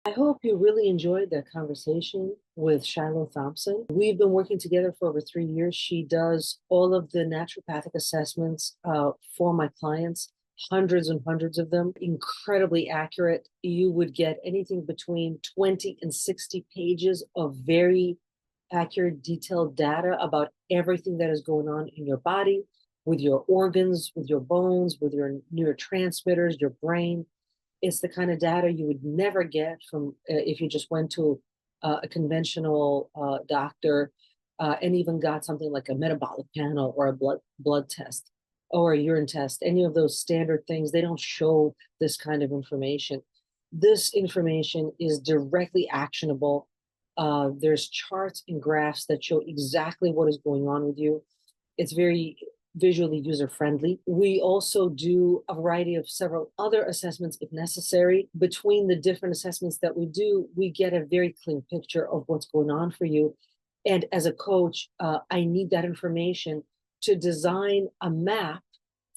I hope you really enjoyed that conversation with Shiloh Thompson. We've been working together for over 3 years. She does all of the naturopathic assessments for my clients, hundreds and hundreds of them, incredibly accurate. You would get anything between 20 and 60 pages of very accurate, detailed data about everything that is going on in your body, with your organs, with your bones, with your neurotransmitters, your brain. It's the kind of data you would never get from if you just went to a conventional doctor and even got something like a metabolic panel or a blood test or a urine test. Any of those standard things, they don't show this kind of information. This information is directly actionable. There's charts and graphs that show exactly what is going on with you. It's very visually user-friendly. We also do a variety of several other assessments if necessary. Between the different assessments that we do, we get a very clean picture of what's going on for you. And as a coach, I need that information to design a map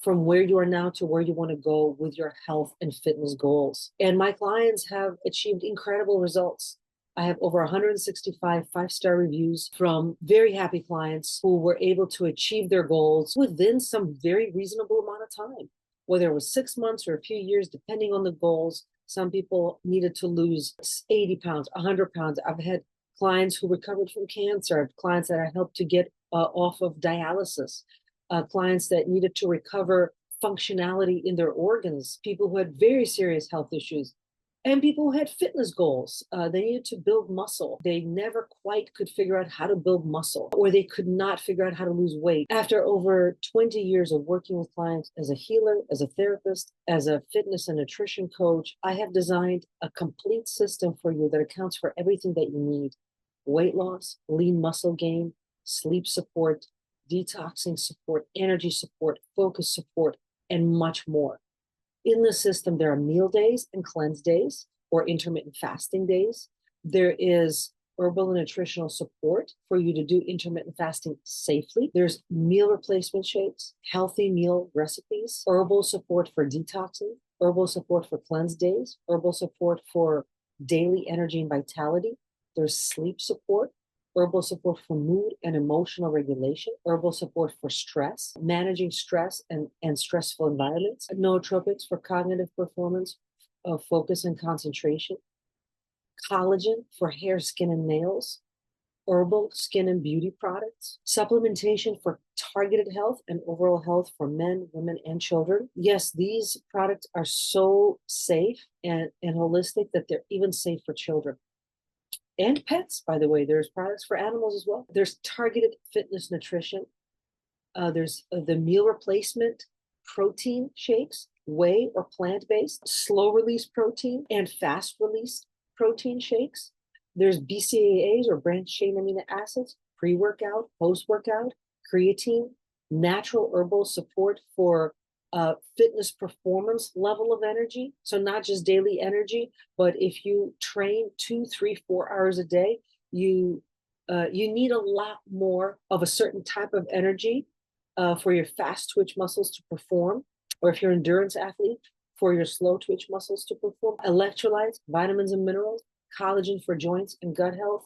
from where you are now to where you want to go with your health and fitness goals. And my clients have achieved incredible results. I have over 165 five-star reviews from very happy clients who were able to achieve their goals within some very reasonable amount of time, whether it was 6 months or a few years, depending on the goals. Some people needed to lose 80 pounds, 100 pounds. I've had clients who recovered from cancer. I have clients that I helped to get off of dialysis, clients that needed to recover functionality in their organs, people who had very serious health issues, and people who had fitness goals. They needed to build muscle. They never quite could figure out how to build muscle, or they could not figure out how to lose weight. After over 20 years of working with clients as a healer, as a therapist, as a fitness and nutrition coach, I have designed a complete system for you that accounts for everything that you need: weight loss, lean muscle gain, sleep support, detoxing support, energy support, focus support, and much more. In the system, there are meal days and cleanse days or intermittent fasting days. There is herbal and nutritional support for you to do intermittent fasting safely. There's meal replacement shakes, healthy meal recipes, herbal support for detoxing, herbal support for cleanse days, herbal support for daily energy and vitality. There's sleep support, herbal support for mood and emotional regulation, herbal support for stress, managing stress and stressful environments, nootropics for cognitive performance, focus and concentration, collagen for hair, skin, and nails, herbal skin and beauty products, supplementation for targeted health and overall health for men, women, and children. Yes, these products are so safe and holistic that they're even safe for children. And pets, by the way. There's products for animals as well. There's targeted fitness nutrition. There's the meal replacement protein shakes, whey or plant-based, slow release protein, and fast release protein shakes. There's BCAAs or branched chain amino acids, pre-workout, post-workout, creatine, natural herbal support for fitness performance level of energy. So not just daily energy, but if you train 2, 3, 4 hours a day, you need a lot more of a certain type of energy for your fast twitch muscles to perform, or if you're an endurance athlete, for your slow twitch muscles to perform. Electrolytes, vitamins and minerals, collagen for joints and gut health,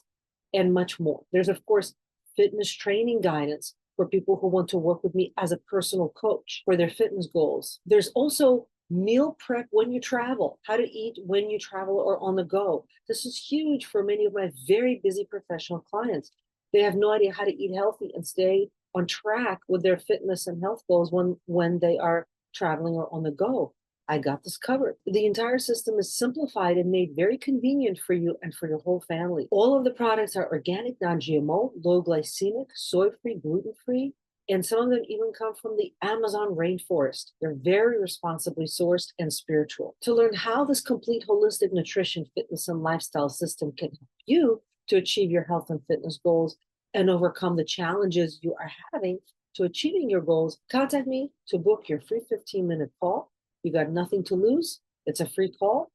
and much more. There's, of course, fitness training guidance for people who want to work with me as a personal coach for their fitness goals. There's also meal prep when you travel, how to eat when you travel or on the go. This is huge for many of my very busy professional clients. They have no idea how to eat healthy and stay on track with their fitness and health goals when they are traveling or on the go. I got this covered. The entire system is simplified and made very convenient for you and for your whole family. All of the products are organic, non-GMO, low glycemic, soy-free, gluten-free, and some of them even come from the Amazon rainforest. They're very responsibly sourced and spiritual. To learn how this complete holistic nutrition, fitness, and lifestyle system can help you to achieve your health and fitness goals and overcome the challenges you are having to achieving your goals, contact me to book your free 15-minute call. You got nothing to lose. It's a free call.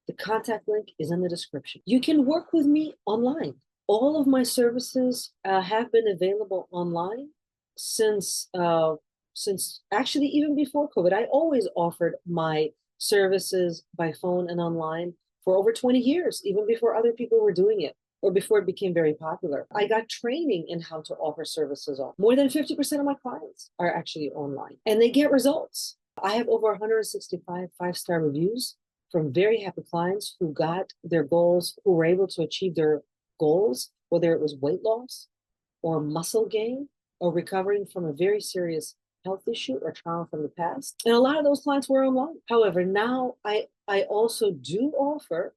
The contact link is in the description. You can work with me online. All of my services have been available online since actually even before COVID. I always offered my services by phone and online for over 20 years, even before other people were doing it or before it became very popular. I got training in how to offer services on. More than 50% of my clients are actually online and they get results. I have over 165 five-star reviews from very happy clients who got their goals, who were able to achieve their goals, whether it was weight loss or muscle gain or recovering from a very serious health issue or trauma from the past. And a lot of those clients were online. However, now I also do offer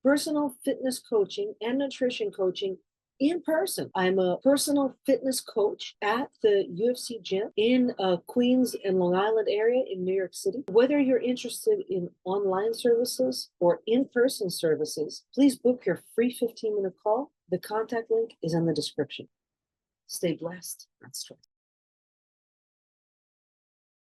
personal fitness coaching and nutrition coaching in person. I'm a personal fitness coach at the UFC gym in Queens and Long Island area in New York City. Whether you're interested in online services or in-person services, please book your free 15-minute call. The contact link is in the description. Stay blessed, not stressed.